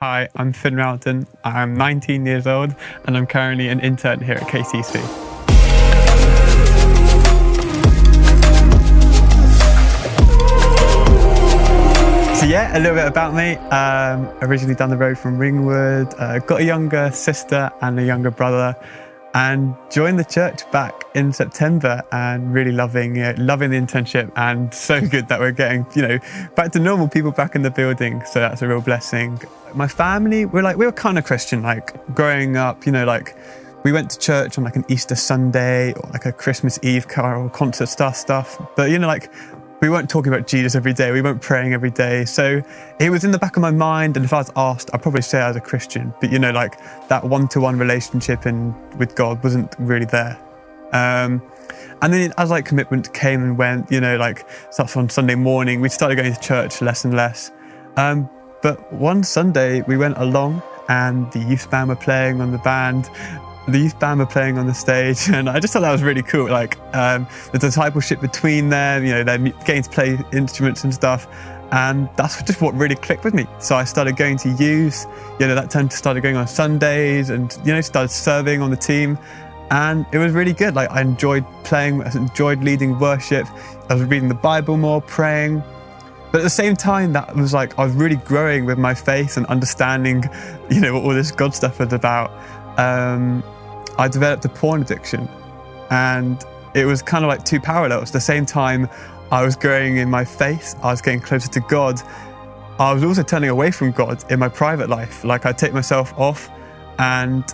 Hi, I'm Finn Rowden. I'm 19 years old and I'm currently an intern here at KCC. So yeah, a little bit about me. Originally down the road from Ringwood, got a younger sister and a younger brother, and joined the church back in September and really loving the internship, and so good that we're getting, back to normal people back in the building. So that's a real blessing. My family, we were kind of Christian, growing up, we went to church on an Easter Sunday or a Christmas Eve carol, concert stuff. But we weren't talking about Jesus every day. We weren't praying every day. So it was in the back of my mind. And if I was asked, I'd probably say I was a Christian. But, that one-to-one relationship with God wasn't really there. And then as commitment came and went, starts on Sunday morning, we started going to church less and less. But one Sunday we went along and the youth band were playing on the stage, and I just thought that was really cool. The discipleship between them, they're getting to play instruments and stuff, and that's just what really clicked with me. So I started going to youth, that time started going on Sundays, and started serving on the team, and it was really good. I enjoyed playing, I enjoyed leading worship, I was reading the Bible more, praying. But at the same time, that was I was really growing with my faith and understanding, what all this God stuff was about. I developed a porn addiction, and it was kind of two parallels. At the same time I was growing in my faith, I was getting closer to God, I was also turning away from God in my private life. I'd take myself off, and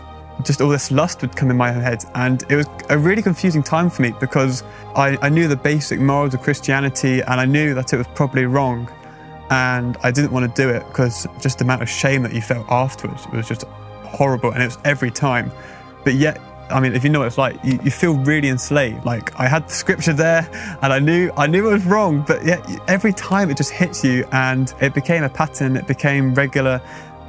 just all this lust would come in my head, and it was a really confusing time for me because I knew the basic morals of Christianity, and I knew that it was probably wrong, and I didn't want to do it because just the amount of shame that you felt afterwards was just horrible, and it was every time. But yet, if you know what it's like, you feel really enslaved. I had the scripture there, and I knew it was wrong, but yet every time it just hits you, and it became a pattern, it became regular,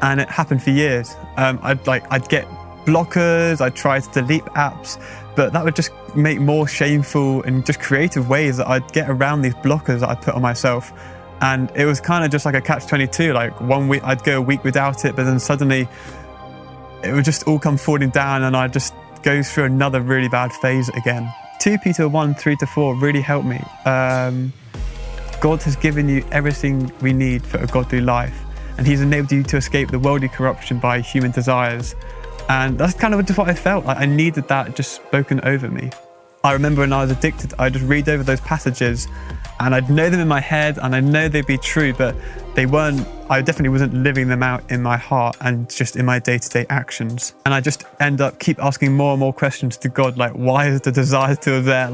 and it happened for years. I'd get blockers, I'd try to delete apps, but that would just make more shameful and just creative ways that I'd get around these blockers that I'd put on myself. And it was kind of just like a catch-22. 1 week, I'd go a week without it, but then suddenly it would just all come falling down, and I'd just go through another really bad phase again. 2 Peter 1:3-4 really helped me. God has given you everything we need for a godly life, and He's enabled you to escape the worldly corruption by human desires. And that's kind of just what I felt. I needed that just spoken over me. I remember when I was addicted, I'd just read over those passages, and I'd know them in my head, and I know they'd be true, but I definitely wasn't living them out in my heart and just in my day-to-day actions. And I just keep asking more and more questions to God, why is the desire still there?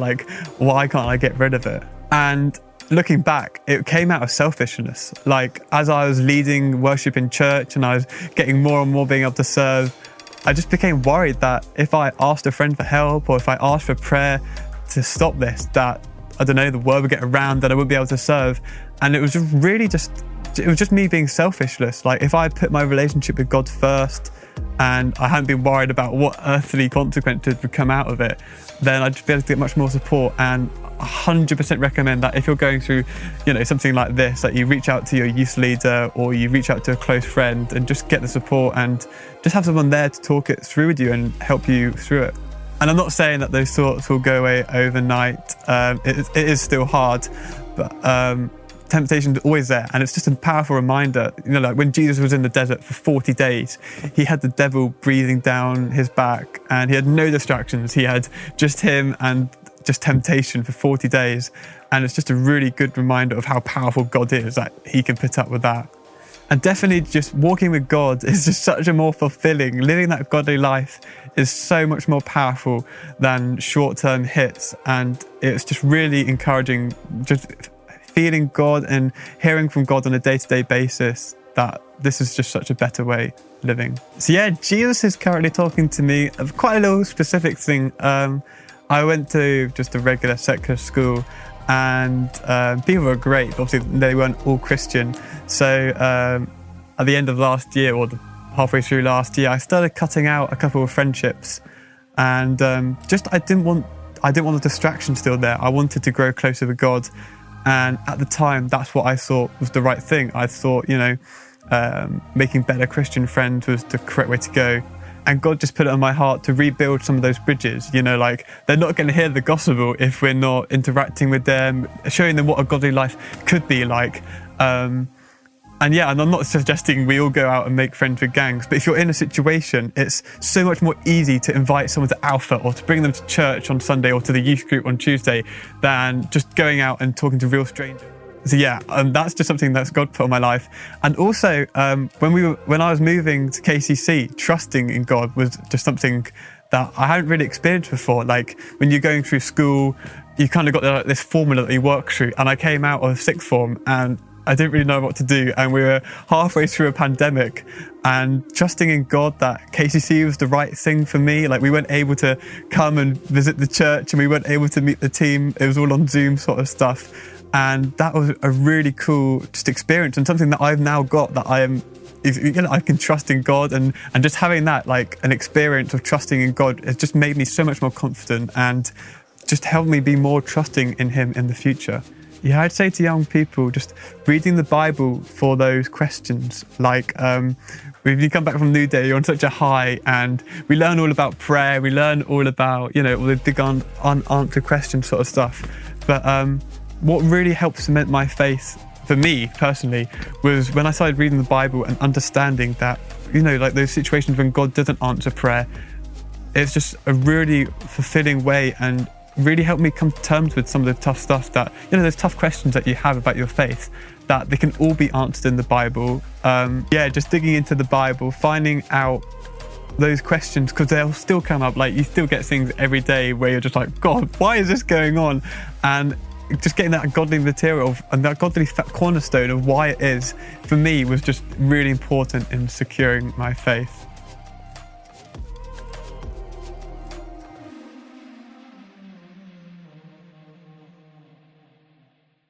Why can't I get rid of it? And looking back, it came out of selfishness. As I was leading worship in church and I was getting more and more being able to serve, I just became worried that if I asked a friend for help, or if I asked for prayer to stop this, that, the word would get around, that I wouldn't be able to serve. And it was just me being selfishness. If I put my relationship with God first, and I hadn't been worried about what earthly consequences would come out of it, then I'd be able to get much more support. And 100% recommend that if you're going through, something like this, that you reach out to your youth leader, or you reach out to a close friend and just get the support, and just have someone there to talk it through with you and help you through it. And I'm not saying that those thoughts will go away overnight. It is still hard, but temptation is always there, and it's just a powerful reminder. When Jesus was in the desert for 40 days, he had the devil breathing down his back, and he had no distractions. He had just him and just temptation for 40 days. And it's just a really good reminder of how powerful God is, that He can put up with that. And definitely just walking with God is just such a more fulfilling, living that godly life is so much more powerful than short-term hits. And it's just really encouraging, just feeling God and hearing from God on a day-to-day basis, that this is just such a better way living. So yeah, Jesus is currently talking to me of quite a little specific thing. I went to just a regular secular school, and people were great, but obviously they weren't all Christian. So at the end of last year, or halfway through last year, I started cutting out a couple of friendships, and I didn't want the distraction still there. I wanted to grow closer with God, and at the time, that's what I thought was the right thing. I thought, making better Christian friends was the correct way to go. And God just put it on my heart to rebuild some of those bridges. You know, like, they're not going to hear the gospel if we're not interacting with them, showing them what a godly life could be like. And I'm not suggesting we all go out and make friends with gangs, but if you're in a situation, it's so much more easy to invite someone to Alpha or to bring them to church on Sunday or to the youth group on Tuesday than just going out and talking to real strangers. So that's just something that's God put on my life. And also, when I was moving to KCC, trusting in God was just something that I hadn't really experienced before. Like, when you're going through school, you kind of got this formula that you work through. And I came out of sixth form and I didn't really know what to do. And we were halfway through a pandemic, and trusting in God that KCC was the right thing for me. Like, we weren't able to come and visit the church, and we weren't able to meet the team. It was all on Zoom sort of stuff. And that was a really cool just experience, and something that I've now got, that I can trust in God, and just having that, like, an experience of trusting in God has just made me so much more confident and just helped me be more trusting in Him in the future. Yeah, I'd say to young people, just reading the Bible for those questions. Like, when you come back from New Day, you're on such a high, and we learn all about prayer, we learn all about, all the big unanswered questions sort of stuff. But what really helped cement my faith for me personally was when I started reading the Bible and understanding that, like those situations when God doesn't answer prayer, it's just a really fulfilling way, and really helped me come to terms with some of the tough stuff that, those tough questions that you have about your faith, that they can all be answered in the Bible. Just digging into the Bible, finding out those questions, because they'll still come up. Like, you still get things every day where you're just like, God, why is this going on? And just getting that godly material and that godly cornerstone of why it is, for me, was just really important in securing my faith.